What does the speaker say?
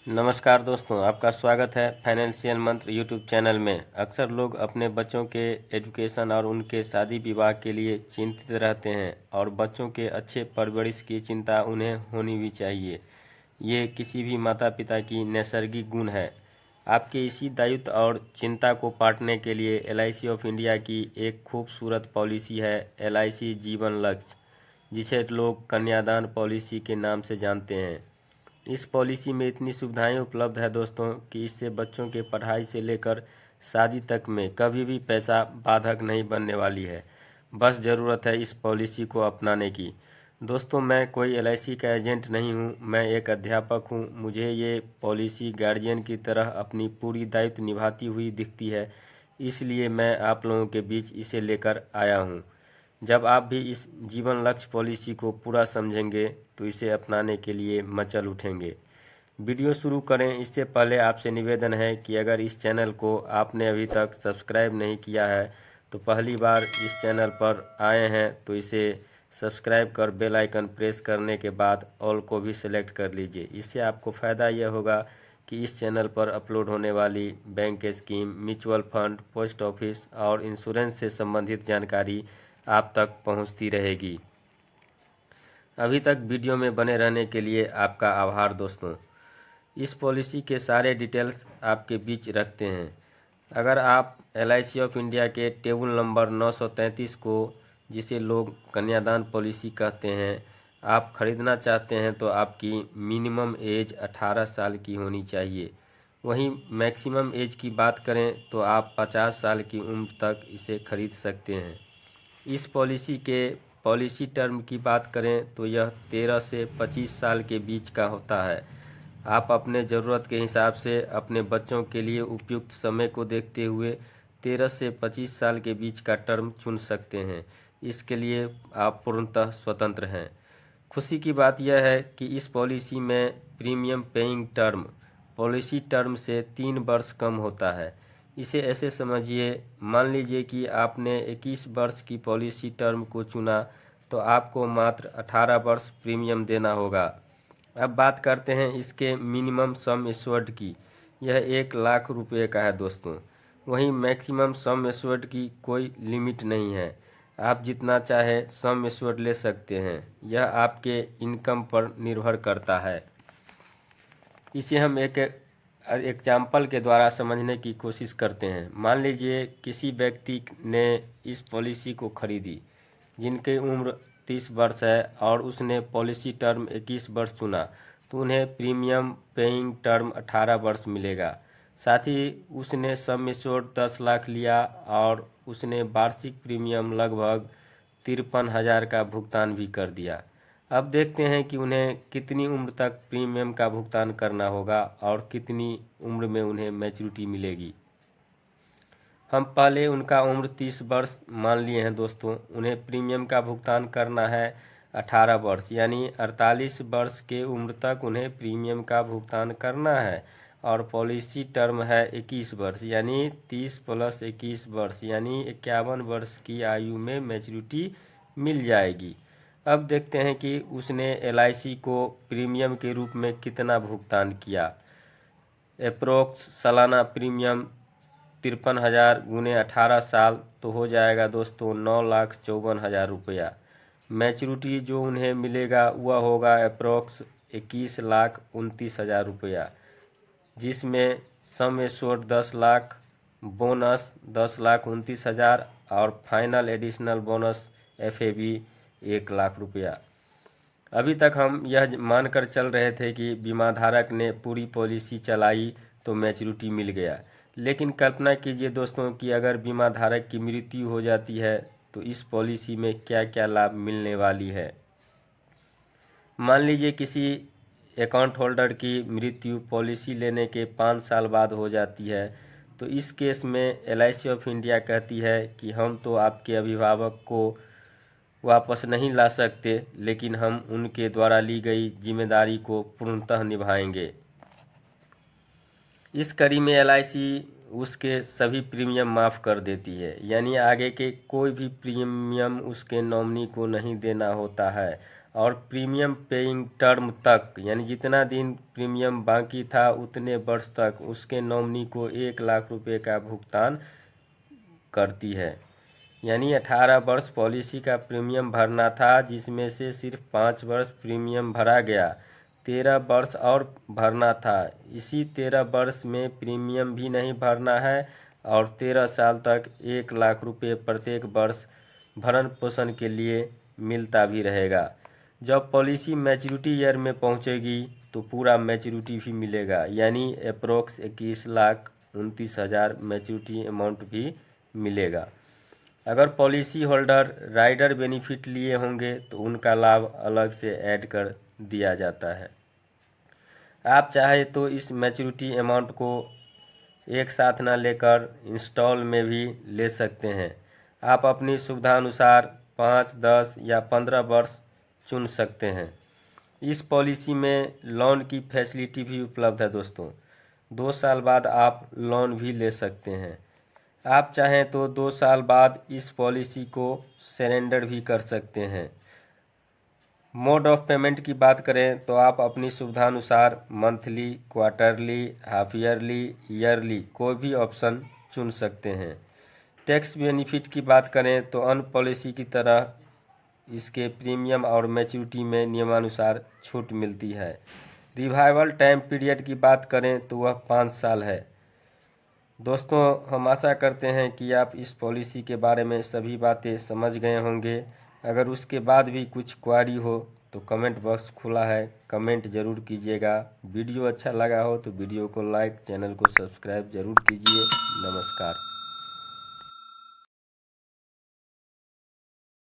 नमस्कार दोस्तों, आपका स्वागत है फाइनेंशियल मंत्र यूट्यूब चैनल में। अक्सर लोग अपने बच्चों के एजुकेशन और उनके शादी विवाह के लिए चिंतित रहते हैं और बच्चों के अच्छे परवरिश की चिंता उन्हें होनी भी चाहिए। ये किसी भी माता पिता की नैसर्गिक गुण है। आपके इसी दायित्व और चिंता को बांटने के लिए LIC ऑफ इंडिया की एक खूबसूरत पॉलिसी है LIC जीवन लक्ष्य, जिसे लोग कन्यादान पॉलिसी के नाम से जानते हैं। इस पॉलिसी में इतनी सुविधाएं उपलब्ध है दोस्तों कि इससे बच्चों के पढ़ाई से लेकर शादी तक में कभी भी पैसा बाधक नहीं बनने वाली है। बस ज़रूरत है इस पॉलिसी को अपनाने की। दोस्तों, मैं कोई LIC का एजेंट नहीं हूं, मैं एक अध्यापक हूं। मुझे ये पॉलिसी गार्जियन की तरह अपनी पूरी दायित्व निभाती हुई दिखती है, इसलिए मैं आप लोगों के बीच इसे लेकर आया हूं। जब आप भी इस जीवन लक्ष्य पॉलिसी को पूरा समझेंगे तो इसे अपनाने के लिए मचल उठेंगे। वीडियो शुरू करें इससे पहले आपसे निवेदन है कि अगर इस चैनल को आपने अभी तक सब्सक्राइब नहीं किया है तो पहली बार इस चैनल पर आए हैं तो इसे सब्सक्राइब कर बेल आइकन प्रेस करने के बाद ऑल को भी सिलेक्ट कर लीजिए। इससे आपको फ़ायदा यह होगा कि इस चैनल पर अपलोड होने वाली bank scheme, mutual fund, post office और इंश्योरेंस से संबंधित जानकारी आप तक पहुंचती रहेगी। अभी तक वीडियो में बने रहने के लिए आपका आभार दोस्तों। इस पॉलिसी के सारे डिटेल्स आपके बीच रखते हैं। अगर आप LIC ऑफ इंडिया के टेबल नंबर 933 को, जिसे लोग कन्यादान पॉलिसी कहते हैं, आप खरीदना चाहते हैं तो आपकी मिनिमम एज 18 साल की होनी चाहिए। वहीं मैक्सिमम एज की बात करें तो आप 50 साल की उम्र तक इसे खरीद सकते हैं। इस पॉलिसी के पॉलिसी टर्म की बात करें तो यह 13 से 25 साल के बीच का होता है। आप अपने ज़रूरत के हिसाब से अपने बच्चों के लिए उपयुक्त समय को देखते हुए 13 से 25 साल के बीच का टर्म चुन सकते हैं। इसके लिए आप पूर्णतः स्वतंत्र हैं। खुशी की बात यह है कि इस पॉलिसी में premium paying term policy term से 3 वर्ष कम होता है। इसे ऐसे समझिए, मान लीजिए कि आपने 21 वर्ष की पॉलिसी टर्म को चुना तो आपको मात्र 18 वर्ष प्रीमियम देना होगा। अब बात करते हैं इसके मिनिमम सम एश्योर्ड की। यह 1 लाख रुपए का है दोस्तों। वहीं मैक्सिमम सम एश्योर्ड की कोई लिमिट नहीं है, आप जितना चाहे सम एश्योर्ड ले सकते हैं। यह आपके इनकम पर निर्भर करता है। इसे हम एक एग्जाम्पल के द्वारा समझने की कोशिश करते हैं। मान लीजिए किसी व्यक्ति ने इस पॉलिसी को खरीदी जिनकी उम्र 30 वर्ष है और उसने पॉलिसी टर्म 21 वर्ष चुना तो उन्हें प्रीमियम पेइंग टर्म 18 वर्ष मिलेगा। साथ ही उसने सम एश्योर्ड 10 लाख लिया और उसने वार्षिक प्रीमियम लगभग 53,000 का भुगतान भी कर दिया। अब देखते हैं कि उन्हें कितनी उम्र तक प्रीमियम का भुगतान करना होगा और कितनी उम्र में उन्हें मैच्योरिटी मिलेगी। हम पहले उनका उम्र 30 वर्ष मान लिए हैं दोस्तों। उन्हें प्रीमियम का भुगतान करना है 18 वर्ष, यानी 48 वर्ष के उम्र तक उन्हें प्रीमियम का भुगतान करना है। और पॉलिसी टर्म है 21 वर्ष, यानी 30 + 21 वर्ष, यानी 51 वर्ष की आयु में मैच्योरिटी मिल जाएगी। अब देखते हैं कि उसने LIC को प्रीमियम के रूप में कितना भुगतान किया। अप्रोक्स सालाना प्रीमियम 53,000 गुने 18 साल तो हो जाएगा दोस्तों 9,54,000 रुपया। मैच्योरिटी जो उन्हें मिलेगा वह होगा अप्रोक्स 21,29,000 रुपया, जिसमें सम एश्योर्ड 10 लाख, बोनस 10,29,000 और final additional bonus FAB 1 lakh रुपया। अभी तक हम यह मानकर चल रहे थे कि बीमा धारक ने पूरी पॉलिसी चलाई तो मैच्योरिटी मिल गया। लेकिन कल्पना कीजिए दोस्तों कि अगर बीमा धारक की मृत्यु हो जाती है तो इस पॉलिसी में क्या क्या लाभ मिलने वाली है। मान लीजिए किसी अकाउंट होल्डर की मृत्यु पॉलिसी लेने के 5 साल बाद हो जाती है तो इस केस में LIC ऑफ इंडिया कहती है कि हम तो आपके अभिभावक को वापस नहीं ला सकते, लेकिन हम उनके द्वारा ली गई जिम्मेदारी को पूर्णतः निभाएंगे। इस कड़ी में LIC उसके सभी प्रीमियम माफ़ कर देती है, यानी आगे के कोई भी प्रीमियम उसके नॉमिनी को नहीं देना होता है और प्रीमियम पेइंग टर्म तक, यानी जितना दिन प्रीमियम बाकी था उतने वर्ष तक उसके नॉमिनी को 1 लाख रुपए का भुगतान करती है। यानी 18 वर्ष पॉलिसी का प्रीमियम भरना था, जिसमें से सिर्फ 5 वर्ष प्रीमियम भरा गया, 13 वर्ष और भरना था। इसी 13 वर्ष में प्रीमियम भी नहीं भरना है और 13 साल तक 1 लाख रुपए प्रत्येक वर्ष भरण पोषण के लिए मिलता भी रहेगा। जब पॉलिसी मैच्योरिटी ईयर में पहुंचेगी तो पूरा मैच्योरिटी भी मिलेगा, यानी अप्रोक्स 21,29,000 मैच्योरिटी अमाउंट भी मिलेगा। अगर पॉलिसी होल्डर राइडर बेनिफिट लिए होंगे तो उनका लाभ अलग से ऐड कर दिया जाता है। आप चाहे तो इस मैच्योरिटी अमाउंट को एक साथ ना लेकर इंस्टॉल में भी ले सकते हैं। आप अपनी सुविधानुसार 5, 10 या 15 वर्ष चुन सकते हैं। इस पॉलिसी में लोन की फैसिलिटी भी उपलब्ध है दोस्तों। 2 साल बाद आप लोन भी ले सकते हैं। आप चाहें तो 2 साल बाद इस पॉलिसी को सरेंडर भी कर सकते हैं। मोड ऑफ पेमेंट की बात करें तो आप अपनी सुविधानुसार monthly, quarterly, half yearly, yearly कोई भी ऑप्शन चुन सकते हैं। टैक्स बेनिफिट की बात करें तो अन्य पॉलिसी की तरह इसके प्रीमियम और मैच्योरिटी में नियमानुसार छूट मिलती है। रिवाइवल टाइम पीरियड की बात करें तो वह 5 साल है। दोस्तों, हम आशा करते हैं कि आप इस पॉलिसी के बारे में सभी बातें समझ गए होंगे। अगर उसके बाद भी कुछ क्वारी हो तो कमेंट बॉक्स खुला है, कमेंट ज़रूर कीजिएगा। वीडियो अच्छा लगा हो तो वीडियो को लाइक, चैनल को सब्सक्राइब ज़रूर कीजिए। नमस्कार।